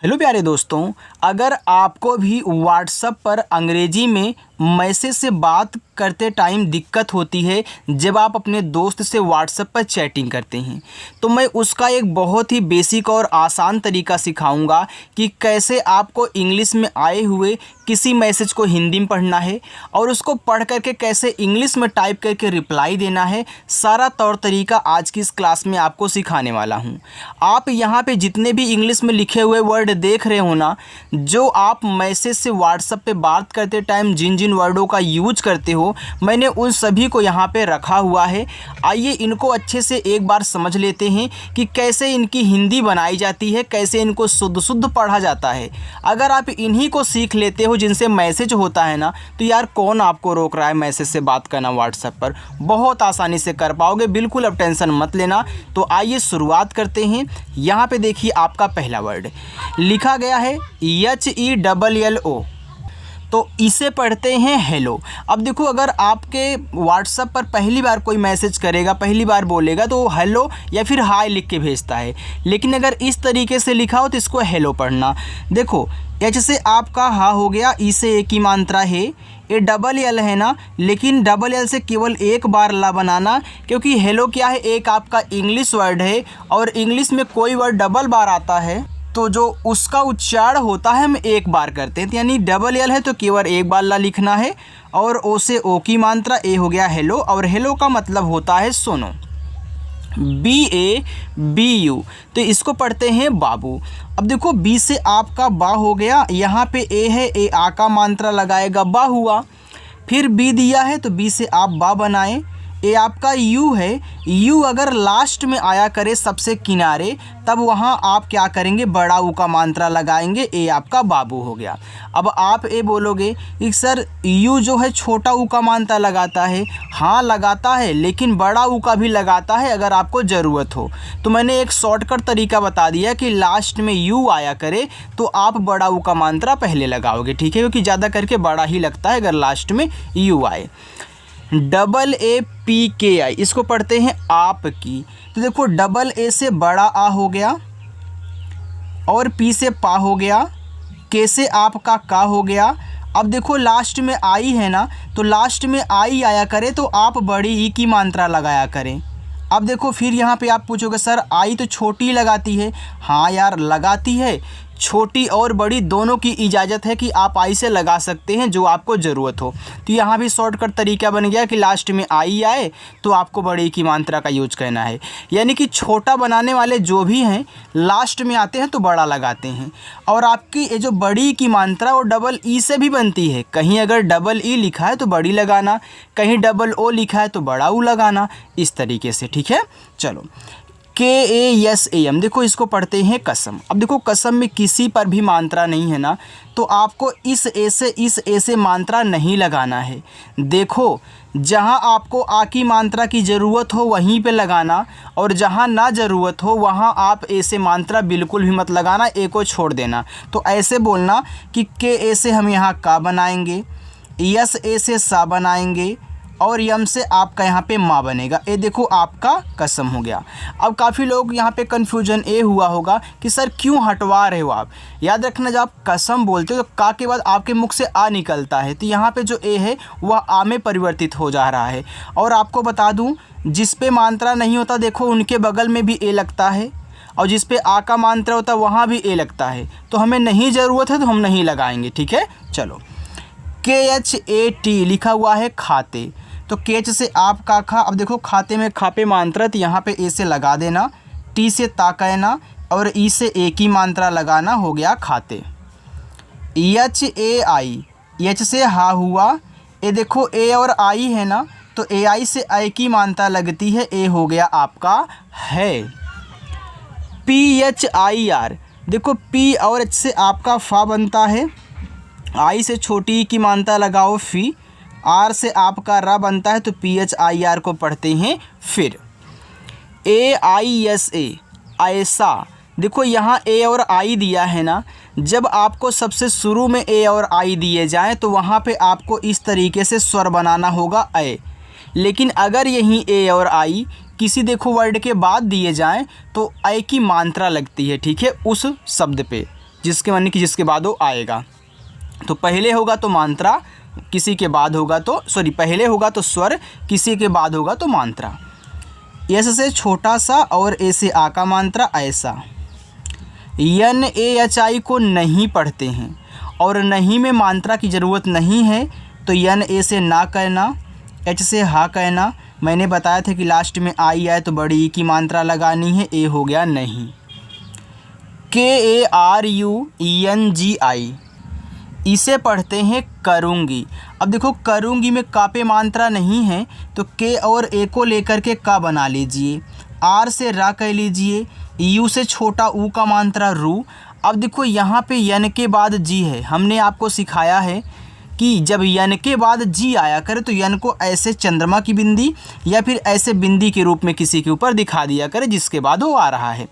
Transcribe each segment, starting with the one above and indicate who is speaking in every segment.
Speaker 1: Hello प्यारे दोस्तों, अगर आपको भी व्हाट्सएप पर अंग्रेजी में मैसेज से बात करते टाइम दिक्कत होती है जब आप अपने दोस्त से व्हाट्सएप पर चैटिंग करते हैं, तो मैं उसका एक बहुत ही बेसिक और आसान तरीका सिखाऊंगा कि कैसे आपको इंग्लिश में आए हुए किसी मैसेज को हिंदी में पढ़ना है और उसको पढ़ करके कैसे इंग्लिश में टाइप करके रिप्लाई देना है। सारा तौर तरीका आज की इस क्लास में आपको सिखाने वाला हूँ। आप यहाँ पे जितने भी इंग्लिश में लिखे हुए वर्ड देख रहे हो ना, जो आप मैसेज से व्हाट्सएप पे बात करते टाइम जिन जिन वर्डों का यूज करते हो, मैंने उन सभी को यहाँ पे रखा हुआ है। आइए इनको अच्छे से एक बार समझ लेते हैं कि कैसे इनकी हिंदी बनाई जाती है, कैसे इनको शुद्ध शुद्ध पढ़ा जाता है। अगर आप इन्हीं को सीख लेते हो जिनसे मैसेज होता है ना, तो यार कौन आपको रोक रहा है मैसेज से बात करना व्हाट्सएप पर। बहुत आसानी से कर पाओगे, बिल्कुल अब टेंशन मत लेना। तो आइए शुरुआत करते हैं। यहाँ पे देखिए आपका पहला वर्ड लिखा गया है HELLO, तो इसे पढ़ते हैं हेलो। अब देखो, अगर आपके व्हाट्सएप पर पहली बार कोई मैसेज करेगा, पहली बार बोलेगा तो हेलो या फिर हाय लिख के भेजता है, लेकिन अगर इस तरीके से लिखा हो तो इसको हेलो पढ़ना। देखो, एच से आपका हा हो गया, ई से एक ही मात्रा है, ये डबल एल है ना, लेकिन डबल एल से केवल एक बार ला बनाना, क्योंकि हेलो क्या है, एक आपका इंग्लिश वर्ड है और इंग्लिश में कोई वर्ड डबल बार आता है तो जो उसका उच्चारण होता है हम एक बार करते हैं, यानी डबल एल है तो केवल एक बार ला लिखना है। और ओ से ओ की मात्रा, ए हो गया हेलो, और हेलो का मतलब होता है सुनो, BABU, तो इसको पढ़ते हैं बाबू। अब देखो, बी से आपका बा हो गया, यहाँ पे ए है, ए आ का मात्रा लगाएगा, बा हुआ। फिर बी दिया है तो बी से आप बा बनाएं। ए आपका यू है, यू अगर लास्ट में आया करे सबसे किनारे, तब वहाँ आप क्या करेंगे, बड़ा ऊ का मात्रा लगाएंगे, ए आपका बाबू हो गया। अब आप ए बोलोगे कि सर यू जो है छोटा ऊ का मात्रा लगाता है। हाँ लगाता है, लेकिन बड़ा ऊ का भी लगाता है अगर आपको ज़रूरत हो। तो मैंने एक शॉर्टकट तरीका बता दिया कि लास्ट में यू आया करे तो आप बड़ा ऊ का मात्रा पहले लगाओगे, ठीक है, क्योंकि ज़्यादा करके बड़ा ही लगता है अगर लास्ट में यू आए। AAPKI, इसको पढ़ते हैं आपकी। तो देखो, डबल ए से बड़ा आ हो गया और पी से पा हो गया, के से आपका का हो गया। अब देखो, लास्ट में आई है ना, तो लास्ट में आई आया करे तो आप बड़ी ई की मात्रा लगाया करें। अब देखो, फिर यहाँ पे आप पूछोगे सर आई तो छोटी लगाती है। हाँ यार लगाती है, छोटी और बड़ी दोनों की इजाज़त है कि आप आई से लगा सकते हैं जो आपको ज़रूरत हो। तो यहाँ भी शॉर्टकट तरीका बन गया कि लास्ट में आई आए तो आपको बड़ी की मात्रा का यूज करना है, यानी कि छोटा बनाने वाले जो भी हैं लास्ट में आते हैं तो बड़ा लगाते हैं। और आपकी ये जो बड़ी की मात्रा वो डबल ई से भी बनती है। कहीं अगर डबल ई लिखा है तो बड़ी लगाना, कहीं डबल ओ लिखा है तो बड़ा ऊ लगाना, इस तरीके से, ठीक है। चलो, KASAM, देखो इसको पढ़ते हैं कसम। अब देखो, कसम में किसी पर भी मात्रा नहीं है ना, तो आपको इस ए से मात्रा नहीं लगाना है। देखो, जहाँ आपको आ की मात्रा की ज़रूरत हो वहीं पे लगाना, और जहाँ ना ज़रूरत हो वहाँ आप ए से मात्रा बिल्कुल भी मत लगाना, ए को छोड़ देना। तो ऐसे बोलना कि KA से हम यहाँ का बनाएंगे, SA से सा बनाएंगे, और यम से आपका यहाँ पे माँ बनेगा। ये देखो आपका कसम हो गया। अब काफ़ी लोग यहाँ पे कन्फ्यूजन ये हुआ होगा कि सर क्यों हटवा रहे हो आप। याद रखना, जब आप कसम बोलते हो तो का के बाद आपके मुख से आ निकलता है, तो यहाँ पे जो ए है वह आ में परिवर्तित हो जा रहा है। और आपको बता दूँ, जिस पे मात्रा नहीं होता देखो उनके बगल में भी ए लगता है, और जिस पे आ का मात्रा होता है वहाँ भी ए लगता है। तो हमें नहीं ज़रूरत है तो हम नहीं लगाएंगे, ठीक है। चलो, KHAT लिखा हुआ है खाते, तो केच से आपका खा। अब देखो, खाते में खा पे मात्रा, तो यहाँ पे ए से लगा देना, टी से ता कहना, और ई से ए की मात्रा लगाना, हो गया खाते। HAI, एच से हा हुआ, ये देखो ए और आई है ना, तो AI से आई की मात्रा लगती है, ए हो गया आपका है। PHIR, देखो पी और एच से आपका फा बनता है, आई से छोटी की मात्रा लगाओ फी, आर से आपका रा बनता है, तो PHIR को पढ़ते हैं फिर। AISA, ऐसा, देखो यहाँ ए और आई दिया है ना, जब आपको सबसे शुरू में ए और आई दिए जाएं तो वहाँ पे आपको इस तरीके से स्वर बनाना होगा ए। लेकिन अगर यहीं ए और आई किसी देखो वर्ड के बाद दिए जाएं तो ए की मात्रा लगती है, ठीक है, उस शब्द पे। जिसके माने कि जिसके बाद वो आएगा। तो पहले होगा तो मात्रा, किसी के बाद होगा तो पहले होगा तो स्वर, किसी के बाद होगा तो मात्रा। यस से छोटा सा और ए से आ का मात्रा ऐसा। यन ए एच आई को नहीं पढ़ते हैं और नहीं में मात्रा की ज़रूरत नहीं है, तो यन ए से ना कहना, एच से हा कहना। मैंने बताया था कि लास्ट में आई आए तो बड़ी ई की मात्रा लगानी है, ए हो गया नहीं। K A R U N G I, इसे पढ़ते हैं करूँगी। अब देखो करूँगी में का पे मात्रा नहीं है, तो के और ए को लेकर के का बना लीजिए, आर से रा कह लीजिए, यू से छोटा ऊ का मात्रा रू। अब देखो यहाँ पे यन के बाद जी है, हमने आपको सिखाया है कि जब यन के बाद जी आया करे तो यन को ऐसे चंद्रमा की बिंदी या फिर ऐसे बिंदी के रूप में किसी के ऊपर दिखा दिया करे जिसके बाद वो आ रहा है।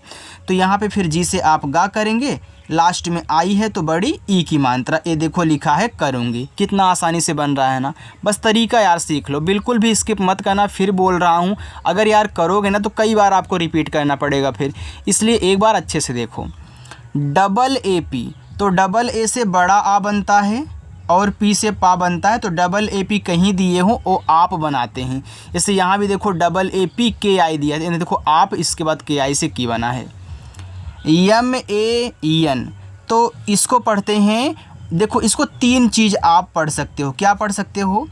Speaker 1: तो यहाँ पे फिर जी से आप गा करेंगे, लास्ट में आई है तो बड़ी ई की मात्रा। ये देखो लिखा है करूँगी, कितना आसानी से बन रहा है ना। बस तरीका यार सीख लो, बिल्कुल भी स्किप मत करना। फिर बोल रहा हूँ, अगर यार करोगे ना तो कई बार आपको रिपीट करना पड़ेगा फिर, इसलिए एक बार अच्छे से देखो। डबल ए पी, तो डबल ए से बड़ा आ बनता है और पी से पा बनता है, तो डबल ए पी कहीं दिए हो वो आप बनाते हैं। जैसे यहाँ भी देखो डबल ए पी के आई दिया है, देखो आप, इसके बाद के आई से की बना है। यम ए एन, तो इसको पढ़ते हैं, देखो इसको तीन चीज़ आप पढ़ सकते हो। क्या पढ़ सकते हो?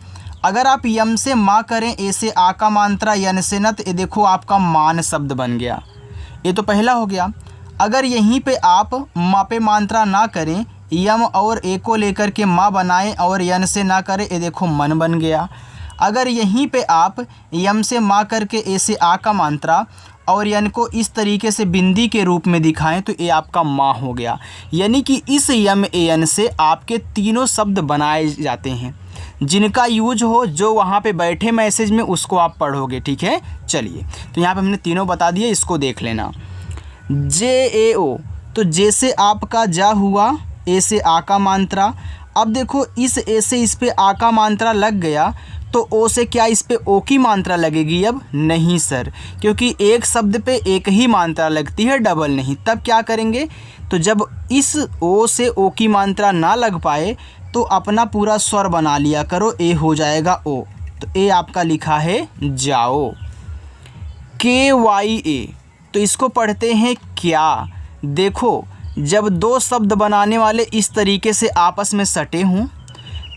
Speaker 1: अगर आप यम से माँ करें, ए से आ का मात्रा, यन से न, तो ये देखो आपका मान शब्द बन गया। ये तो पहला हो गया। अगर यहीं पे आप माँ पे मात्रा ना करें, यम और ए को लेकर के माँ बनाएं और यन से ना करें, ये देखो मन बन गया। अगर यहीं पे आप यम से माँ करके ए से आ का मात्रा और यन को इस तरीके से बिंदी के रूप में दिखाएं तो ये आपका माँ हो गया। यानी कि इस यम ए एन से आपके तीनों शब्द बनाए जाते हैं, जिनका यूज हो जो वहाँ पे बैठे मैसेज में उसको आप पढ़ोगे। ठीक है, चलिए तो यहाँ पे हमने तीनों बता दिए, इसको देख लेना। जे ए ओ, तो जे से आपका जा हुआ, ए से आ का मात्रा। अब देखो इस ए से इस पे आ का मात्रा लग गया, तो ओ से क्या इस पे ओ की मात्रा लगेगी? अब नहीं सर, क्योंकि एक शब्द पे एक ही मात्रा लगती है, डबल नहीं। तब क्या करेंगे? तो जब इस ओ से ओ की मात्रा ना लग पाए तो अपना पूरा स्वर बना लिया करो, ए हो जाएगा ओ। तो ए आपका लिखा है जाओ। के वाई ए, तो इसको पढ़ते हैं क्या। देखो जब दो शब्द बनाने वाले इस तरीके से आपस में सटे हों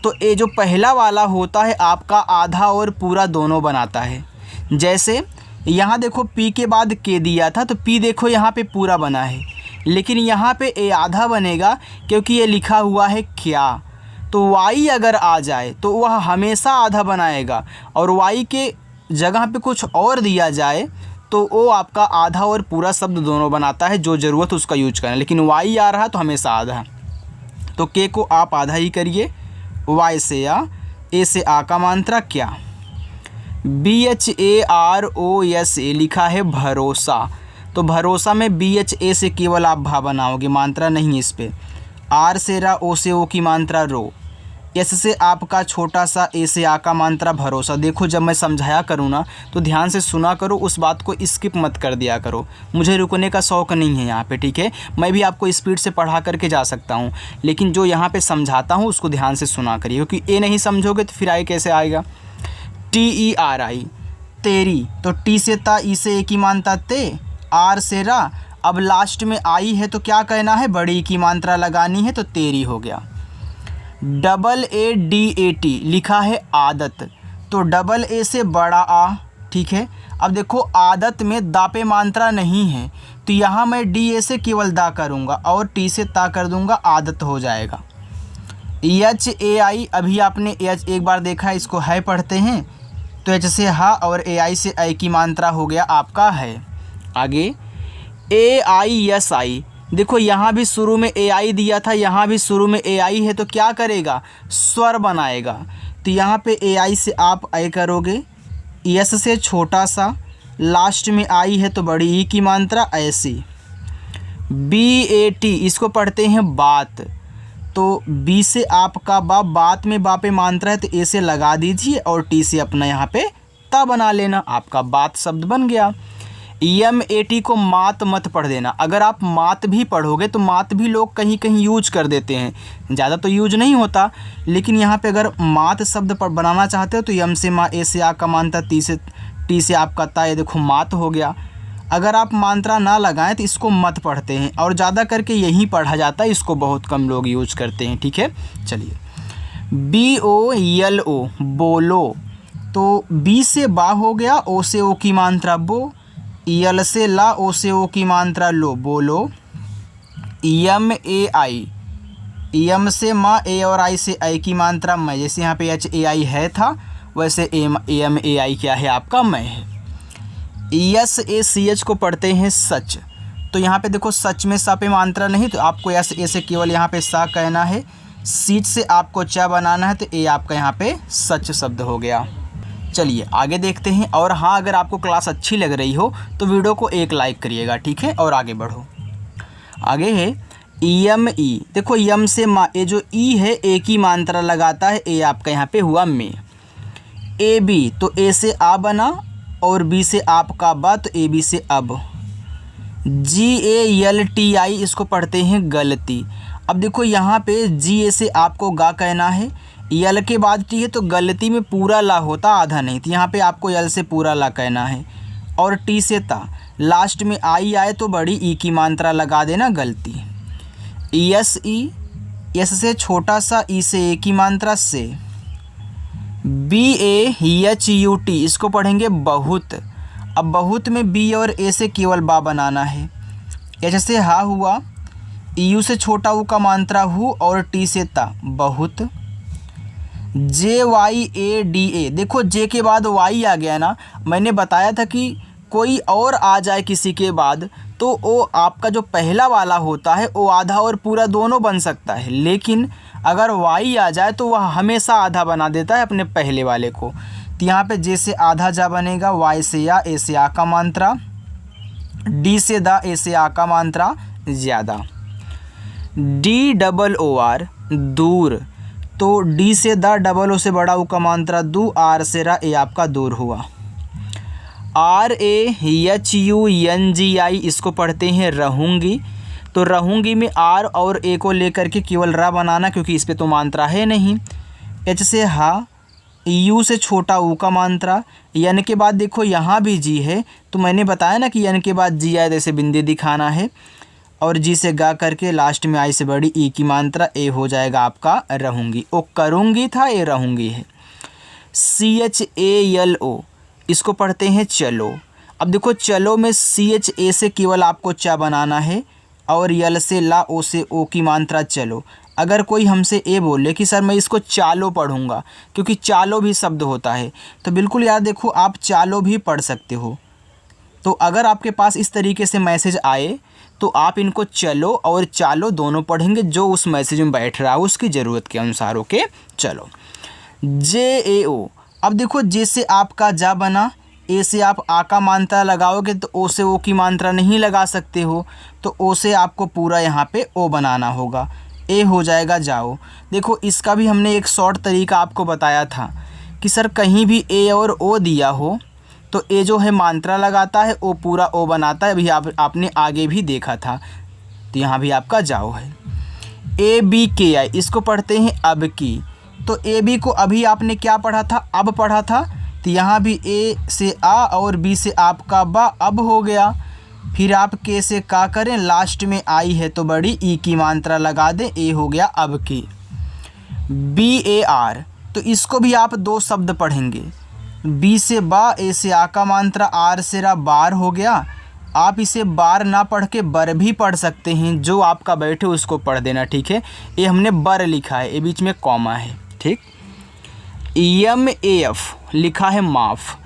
Speaker 1: तो ये जो पहला वाला होता है आपका आधा और पूरा दोनों बनाता है। जैसे यहाँ देखो पी के बाद के दिया था, तो पी देखो यहाँ पे पूरा बना है, लेकिन यहाँ पे ए आधा बनेगा क्योंकि ये लिखा हुआ है क्या। तो वाई अगर आ जाए तो वह हमेशा आधा बनाएगा, और वाई के जगह पे कुछ और दिया जाए तो वो आपका आधा और पूरा शब्द दोनों बनाता है, जो ज़रूरत उसका यूज करना। लेकिन वाई आ रहा तो हमेशा आधा, तो के को आप आधा ही करिए। वाई से या, ए से आ का मात्रा क्या। B H A R O S A लिखा है भरोसा, तो भरोसा में बी एच ए से केवल आप भा बनाओगे, मात्रा नहीं इस पे। आर से रा, ओ से ओ की मात्रा रो, एस से आपका छोटा सा, ए से आ का मात्रा भरोसा। देखो जब मैं समझाया करूँ ना तो ध्यान से सुना करो, उस बात को स्किप मत कर दिया करो। मुझे रुकने का शौक़ नहीं है यहाँ पे, ठीक है। मैं भी आपको स्पीड से पढ़ा करके जा सकता हूँ, लेकिन जो यहाँ पे समझाता हूँ उसको ध्यान से सुना करिए, क्योंकि ए नहीं समझोगे तो फिर आई कैसे आएगा। टी ई आर आई, तेरी, तो टी से ता, ई से ए की मात्रा ते, आर से रा। अब लास्ट में आई है तो क्या कहना है? बड़ी की मात्रा लगानी है, तो तेरी हो गया। Double A D A T लिखा है आदत, तो डबल ए से बड़ा आ, ठीक है। अब देखो आदत में दा पे मात्रा नहीं है, तो यहाँ मैं डी ए से केवल दा करूँगा और टी से ता कर दूँगा, आदत हो जाएगा। एच ए आई, अभी आपने एच एक बार देखा है, इसको है पढ़ते हैं, तो एच से हा और ए आई से आई की मात्रा हो गया आपका है। आगे ए आई एस आई, देखो यहाँ भी शुरू में ए आई दिया था, यहाँ भी शुरू में ए आई है, तो क्या करेगा? स्वर बनाएगा। तो यहाँ पे ए आई से आप आई करोगे, एस से छोटा सा, लास्ट में आई है तो बड़ी ई की मात्रा ऐसी। बी ए टी, इसको पढ़ते हैं बात, तो बी से आपका बा, बात में बा पे मात्रा है तो ए से लगा दीजिए और टी से अपना यहाँ पे ता बना लेना, आपका बात शब्द बन गया। EMAT को मात मत पढ़ देना। अगर आप मात भी पढ़ोगे तो मात भी लोग कहीं कहीं यूज कर देते हैं, ज़्यादा तो यूज नहीं होता, लेकिन यहाँ पे अगर मात शब्द पर बनाना चाहते हो तो यम से मा, ए से आ का मानता, टी से आपका ता, ये देखो मात हो गया। अगर आप मात्रा ना लगाएं तो इसको मत पढ़ते हैं, और ज़्यादा करके यही पढ़ा जाता है, इसको बहुत कम लोग यूज करते हैं। ठीक है, चलिए BOLO बोलो, तो बी से बा हो गया, ओ से ओ की मात्रा बो, यल से ला, ओ से ओ की मात्रा लो, बोलो। EMAI, यम से माँ, ए और आई से आई की मात्रा मैं, जैसे यहाँ पे HAI है था वैसे EMAI क्या है आपका मैं है। SACH को पढ़ते हैं सच, तो यहाँ पे देखो सच में सा पे मात्रा नहीं, तो आपको SA से केवल यहाँ पे सा कहना है, सीच से आपको चा बनाना है, तो ए आपका यहाँ पे सच शब्द हो गया। चलिए आगे देखते हैं। और हाँ, अगर आपको क्लास अच्छी लग रही हो तो वीडियो को एक लाइक करिएगा, ठीक है, और आगे बढ़ो। आगे है EME, देखो यम से माँ, ए जो ई है ए की मात्रा लगाता है, ए आपका यहाँ पे हुआ में। AB, तो ए से आ बना और बी से आपका बा, तो AB से अब। GALTI, इसको पढ़ते हैं गलती। अब देखो यहाँ पे GA से आपको गा कहना है, यल के बाद टी है, तो गलती में पूरा ला होता, आधा नहीं, तो यहाँ पे आपको यल से पूरा ला कहना है। और टी से ता, लास्ट में आई आए तो बड़ी ई की मात्रा लगा देना, गलती। ESE, एस से छोटा सा, ई से ए की मात्रा से। BAHUT, इसको पढ़ेंगे बहुत। अब बहुत में बी और ए से केवल बा बनाना है। एच से हा हुआ, यू से छोटा ऊ का मात्रा हु, और टी से ता, बहुत। JYADA, देखो जे के बाद वाई आ गया ना, मैंने बताया था कि कोई और आ जाए किसी के बाद तो वो आपका जो पहला वाला होता है वो आधा और पूरा दोनों बन सकता है, लेकिन अगर वाई आ जाए तो वह हमेशा आधा बना देता है अपने पहले वाले को। तो यहाँ पे जे से आधा जा बनेगा, वाई से या, ए से आ का मात्रा, डी से दा, ए से आ का मात्रा ज़्यादा। DOOR, दूर, तो डी से दा, डबल ओ से बड़ा ऊ का मात्रा दू, आर से रा, ए आपका दूर हुआ। RAHUNGI, इसको पढ़ते हैं रहूँगी, तो रहूँगी में आर और ए को लेकर के केवल रा बनाना, क्योंकि इस पे तो मात्रा है नहीं। एच से हा, यू से छोटा ऊ का मात्रा, यन के बाद देखो यहाँ भी जी है, तो मैंने बताया ना कि यन के बाद जी आए तो ऐसे बिंदी दिखाना है, और जी से गा करके लास्ट में आई से बड़ी ई की मात्रा, ए हो जाएगा आपका रहूँगी। ओ करूँगी था, ए रहूँगी है। CHALO, इसको पढ़ते हैं चलो। अब देखो चलो में CHA से केवल आपको चा बनाना है, और यल से ला, ओ से ओ की मात्रा चलो। अगर कोई हमसे ए बोले कि सर मैं इसको चालो पढ़ूंगा, क्योंकि चालो भी शब्द होता है, तो बिल्कुल यार देखो आप चालो भी पढ़ सकते हो। तो अगर आपके पास इस तरीके से मैसेज आए तो आप इनको चलो और चालो दोनों पढ़ेंगे, जो उस मैसेज में बैठ रहा है उसकी ज़रूरत के अनुसार। ओके, चलो। JAO, अब देखो जे से आपका जा बना, ए से आप आ का मात्रा लगाओगे तो ओ से ओ की मात्रा नहीं लगा सकते हो, तो ओ से आपको पूरा यहाँ पे ओ बनाना होगा, ए हो जाएगा जाओ। देखो इसका भी हमने एक शॉर्ट तरीका आपको बताया था कि सर कहीं भी ए और ओ दिया हो तो ए जो है मात्रा लगाता है, ओ पूरा ओ बनाता है, अभी आपने आगे भी देखा था, तो यहाँ भी आपका जाओ है। ABKI, इसको पढ़ते हैं अब की, तो ए बी को अभी आपने क्या पढ़ा था, अब पढ़ा था, तो यहाँ भी ए से आ और बी से आपका बा अब हो गया। फिर आप के से का करें, लास्ट में आई है तो बड़ी ई की मात्रा लगा दें, ए हो गया अब की। BAR, तो इसको भी आप दो शब्द पढ़ेंगे, बी से बा, ए से आ का मात्रा, आर से रा, बार हो गया। आप इसे बार ना पढ़ के बर भी पढ़ सकते हैं, जो आपका बैठे उसको पढ़ देना, ठीक है। ये हमने बर लिखा है, ये बीच में कॉमा है, ठीक। MAF लिखा है माफ़,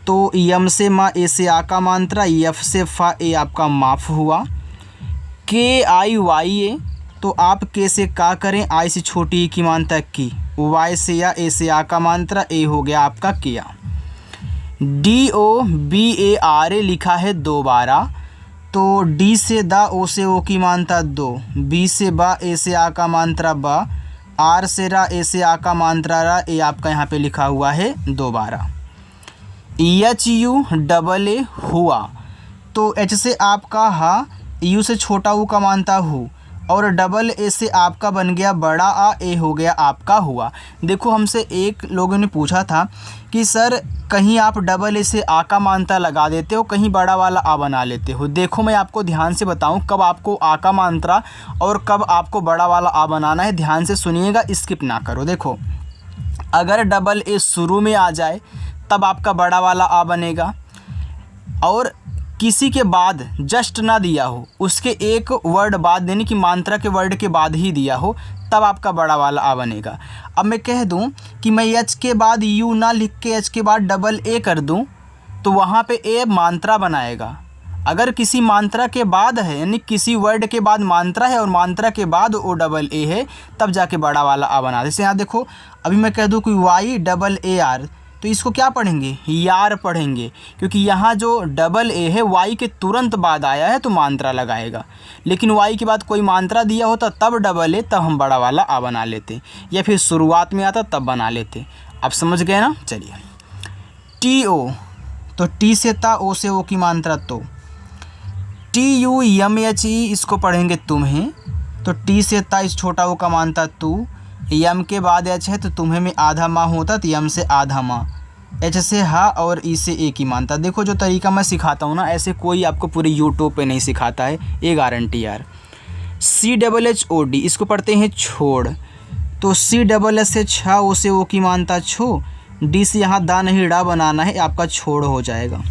Speaker 1: तो यम से मा, ए से आ का मात्रा, एफ से फा, ए आपका माफ़ हुआ। KIYA, तो आप के से का करें, आई से छोटी की मात्रा की, वाई से या, ए से आ का मात्रा, ए हो गया आपका किया। DOBARA लिखा है दोबारा, तो डी से दा, ओ से ओ की मात्रा दो, बी से बा, ए से आ का मात्रा बा, आर से रा, ए से आ का मात्रा रा, ए आपका यहाँ पे लिखा हुआ है दोबारा। HUAA हुआ, तो एच से आपका हा, यू से छोटा ऊ का मानता हु, और डबल ए से आपका बन गया बड़ा आ, ए हो गया आपका हुआ। देखो हमसे एक लोगों ने पूछा था कि सर कहीं आप डबल ए से आ का मानता लगा देते हो, कहीं बड़ा वाला आ बना लेते हो। देखो मैं आपको ध्यान से बताऊं कब आपको आ का मात्रा और कब आपको बड़ा वाला आ बनाना है, ध्यान से सुनिएगा, स्किप ना करो। देखो अगर डबल ए शुरू में आ जाए तब आपका बड़ा वाला आ बनेगा, और किसी के बाद जस्ट ना दिया हो, उसके एक वर्ड बाद यानी कि मात्रा के वर्ड के बाद ही दिया हो, तब आपका बड़ा वाला आ बनेगा। अब मैं कह दूं कि मैं एच के बाद यू ना लिख के एच के बाद डबल ए कर दूं तो वहाँ पे ए मात्रा बनाएगा। अगर किसी मात्रा के बाद है यानी किसी वर्ड के बाद मात्रा है और मात्रा के बाद ओ डबल ए है, तब जाके बड़ा वाला आ बना। जैसे यहाँ देखो अभी मैं कह दूं कि वाई डबल ए आर, तो इसको क्या पढ़ेंगे, यार पढ़ेंगे, क्योंकि यहाँ जो डबल ए है वाई के तुरंत बाद आया है तो मात्रा लगाएगा। लेकिन वाई के बाद कोई मात्रा दिया होता तब डबल ए, तब हम बड़ा वाला आ बना लेते, या फिर शुरुआत में आता तब बना लेते। अब समझ गए ना। चलिए टी ओ, तो टी से ता, ओ से ओ की मात्रा तो, टी यू यम एच ई, इसको पढ़ेंगे तुम्हें, तो टी से ता इस छोटा ओ का मानता तू, यम के बाद एच है तो तुम्हें में आधा माँ होता तो यम से आधा माँ, एच से हा और ई से ए की मानता। देखो जो तरीका मैं सिखाता हूँ ना, ऐसे कोई आपको पूरी यूट्यूब पे नहीं सिखाता है, ये गारंटी यार। C double H O D, इसको पढ़ते हैं छोड़, तो सी डबल एच से छा, ओ से ओ की मानता छो, डी से यहाँ दा नहीं डा बनाना है, आपका छोड़ हो जाएगा।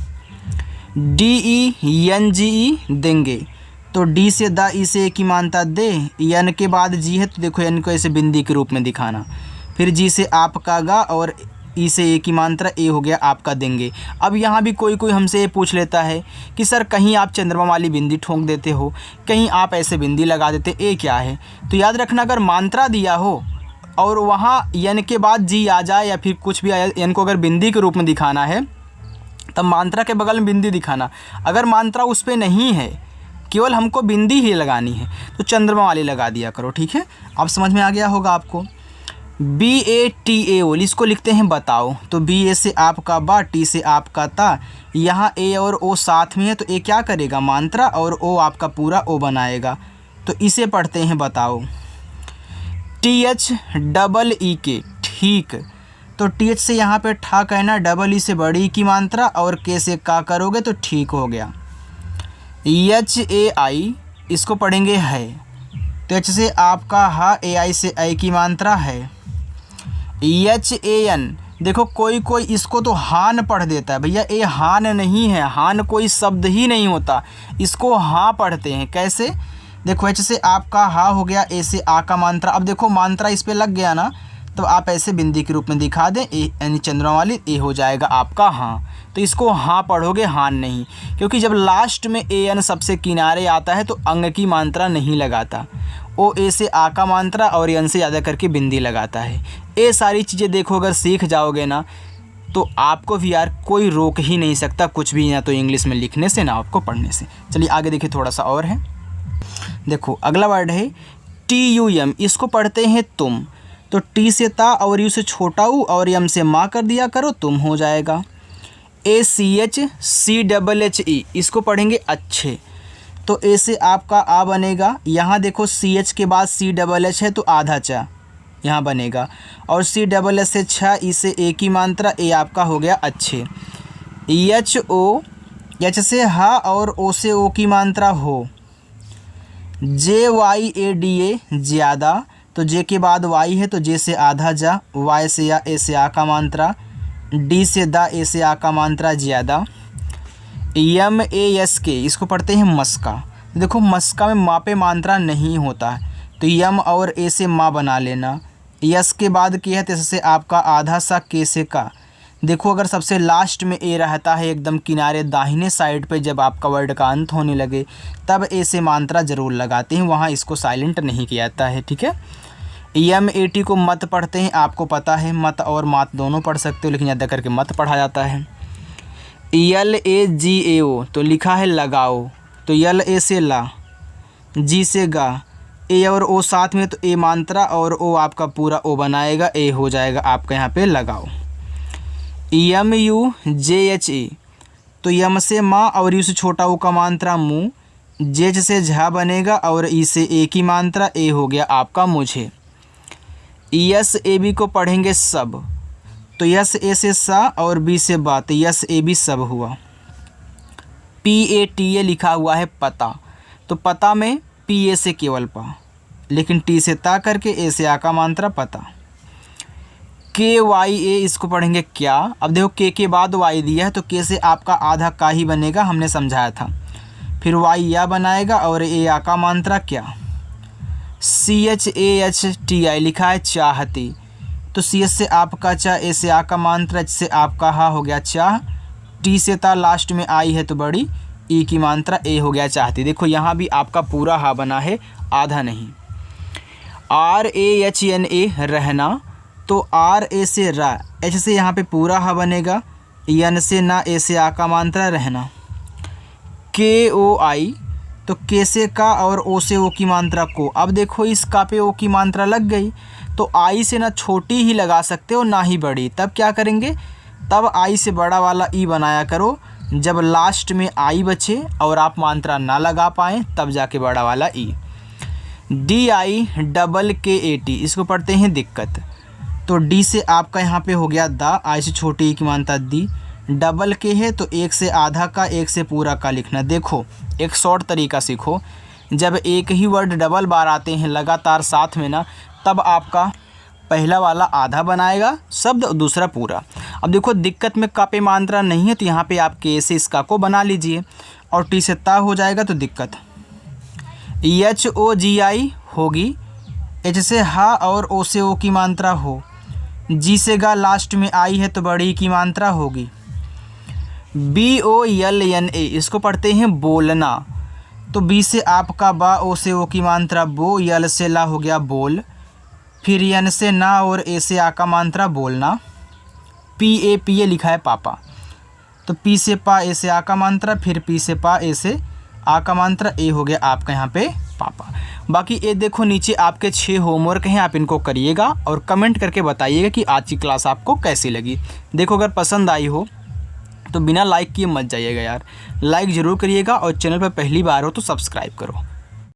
Speaker 1: डी ई एन जी ई देंगे, तो डी से दा, ई से ए की मानता दे, एन के बाद जी है तो देखो एन को ऐसे बिंदी के रूप में दिखाना, फिर जी से आपका गा और ई से ए की मात्रा ए हो गया आपका देंगे। अब यहाँ भी कोई कोई हमसे ये पूछ लेता है कि सर कहीं आप चंद्रमा वाली बिंदी ठोंक देते हो, कहीं आप ऐसे बिंदी लगा देते, ए क्या है। तो याद रखना अगर मात्रा दिया हो और वहाँ एन के बाद जी आ जाए या फिर कुछ भी आया, एन को अगर बिंदी के रूप में दिखाना है तब मात्रा के बगल में बिंदी दिखाना। अगर मात्रा उस पर नहीं है, केवल हमको बिंदी ही लगानी है, तो चंद्रमा वाली लगा दिया करो, ठीक है। अब समझ में आ गया होगा आपको। बी ए टी ए ओ, इसको लिखते हैं बताओ, तो बी ए से आपका बा, टी से आपका ता, यहाँ ए और ओ साथ में है तो ए क्या करेगा मात्रा और ओ आपका पूरा ओ बनाएगा, तो इसे पढ़ते हैं बताओ। टी एच डबल ई के, ठीक, तो टी एच से यहाँ पे ठा कहना, डबल ई से बड़ी की मात्रा और के से का करोगे तो ठीक हो गया। एच ए आई, इसको पढ़ेंगे है, तो एच से आपका हा, ए आई से आई की मात्रा है। एच ए एन, देखो कोई कोई इसको तो हान पढ़ देता है, भैया ये हान नहीं है, हान कोई शब्द ही नहीं होता, इसको हाँ पढ़ते हैं। कैसे, देखो एच से आपका हा हो गया, ए से आ का मात्रा, अब देखो मात्रा इस पे लग गया ना, तो आप ऐसे बिंदी के रूप में दिखा दें, ए यानी चंद्रमा वाली, ए हो जाएगा आपका हाँ। तो इसको हाँ पढ़ोगे, हान नहीं, क्योंकि जब लास्ट में ए एन सबसे किनारे आता है तो अंग की मात्रा नहीं लगाता, ओ ए से आ का मात्रा और एन से ज़्यादा करके बिंदी लगाता है। ये सारी चीज़ें देखो अगर सीख जाओगे ना तो आपको भी यार कोई रोक ही नहीं सकता कुछ भी, ना तो इंग्लिश में लिखने से ना आपको पढ़ने से। चलिए आगे देखिए, थोड़ा सा और है। देखो अगला वर्ड है टी यू एम, इसको पढ़ते हैं तुम, तो टी से ता और यू से छोटा ऊ और एम से माँ कर दिया करो, तुम हो जाएगा। A C H C double H E, इसको पढ़ेंगे अच्छे, तो ए से आपका आ बनेगा, यहाँ देखो सी एच के बाद सी डबल एच है तो आधा चा यहाँ बनेगा, और सी डबल एच से छा, ई से ए की मात्रा, ए आपका हो गया अच्छे। एच ओ, एच से हा और ओ से ओ की मात्रा हो। जे वाई ए डी ए, ज़्यादा, तो जे के बाद वाई है तो जे से आधा जा, वाई से या, ए से आ का मात्रा, डी से दा, ए से आ का मात्रा ज़्यादा। यम ए एस के, इसको पढ़ते हैं मस्का, देखो मस्का में माँ पे मात्रा नहीं होता है तो यम और ए से माँ बना लेना, यस के बाद के है तो इससे आपका आधा सा, के से का। देखो अगर सबसे लास्ट में ए रहता है एकदम किनारे दाहिने साइड पे, जब आपका वर्ड का अंत होने लगे तब ए से मात्रा ज़रूर लगाते हैं, वहाँ इसको साइलेंट नहीं किया जाता है, ठीक है। एम ए टी को मत पढ़ते हैं, आपको पता है मत और मात दोनों पढ़ सकते हो, लेकिन ज़्यादा करके मत पढ़ा जाता है। यल ए जी ए ओ, तो लिखा है लगाओ, तो यल ए से ला, जी से गा, ए और ओ साथ में तो ए मात्रा और ओ आपका पूरा ओ बनाएगा, ए हो जाएगा आपका यहाँ पे लगाओ। M U J H E, तो यम से माँ और यू से छोटा ऊ का मात्रा मुँह, जेज से झा बनेगा और ई से ए की मात्रा ए हो गया आपका मुझे। यस ए बी को पढ़ेंगे सब, तो यस ए से सा और बी से बा, तो यस ए बी सब हुआ। पी ए टी ए लिखा हुआ है पता, तो पता में पी ए से केवल पा, लेकिन टी से ता करके ए से आ का मात्रा पता। के वाई ए इसको पढ़ेंगे क्या। अब देखो के बाद वाई दिया है तो के से आपका आधा का ही बनेगा, हमने समझाया था। फिर वाई या बनाएगा और ए आ का मात्रा क्या। C H A H T I लिखा है चाहती, तो सी एच से आपका चाह, ए से आ का मात्रा, एच से आपका हा हो गया चाह, टी से ता लास्ट में आई है तो बड़ी, ई की मात्रा ए हो गया चाहती। देखो यहाँ भी आपका पूरा हा बना है, आधा नहीं। R A H N A रहना, तो आर ए से रा, एच से यहाँ पे पूरा हा बनेगा, एन से ना, ए से आ का मात्रा रहना। के ओ आई, तो के से का और ओ से ओ की मात्रा को। अब देखो इस का पे ओ की मात्रा लग गई, तो आई से ना छोटी ही लगा सकते हो ना ही बड़ी। तब क्या करेंगे, तब आई से बड़ा वाला ई बनाया करो, जब लास्ट में आई बचे और आप मात्रा ना लगा पाएँ तब जाके बड़ा वाला ई। डी आई डबल के ए टी, इसको पढ़ते हैं दिक्कत, तो डी से आपका यहाँ पे हो गया दा, आई से छोटी ई की मात्रा दी, डबल के है तो एक से आधा का, एक से पूरा का लिखना। देखो एक शॉर्ट तरीका सीखो, जब एक ही वर्ड डबल बार आते हैं लगातार साथ में ना, तब आपका पहला वाला आधा बनाएगा शब्द और दूसरा पूरा। अब देखो दिक्कत में का पे मात्रा नहीं है तो यहाँ पे आप के से इसका को बना लीजिए और टी से ता हो जाएगा तो दिक्कत। एच ओ जी आई होगी, एच से हा और ओ से ओ की मात्रा हो, जी से गा लास्ट में आई है तो बड़ी की मात्रा होगी। B O L N A, इसको पढ़ते हैं बोलना, तो बी से आपका बा, ओ से ओ की मात्रा बो, यल से ला हो गया बोल, फिर एन से ना और ए से आ का मात्रा बोलना। पी ए लिखा है पापा, तो पी से पा, ए से आ का मात्रा, फिर पी से पा, ए से आ का मात्रा, ए हो गया आपका यहाँ पे पापा। बाकी ये देखो नीचे आपके 6 होमवर्क हैं, आप इनको करिएगा और कमेंट करके बताइएगा कि आज की क्लास आपको कैसी लगी। देखो अगर पसंद आई हो तो बिना लाइक किए मत जाइएगा यार, लाइक ज़रूर करिएगा और चैनल पर पहली बार हो तो सब्सक्राइब करो।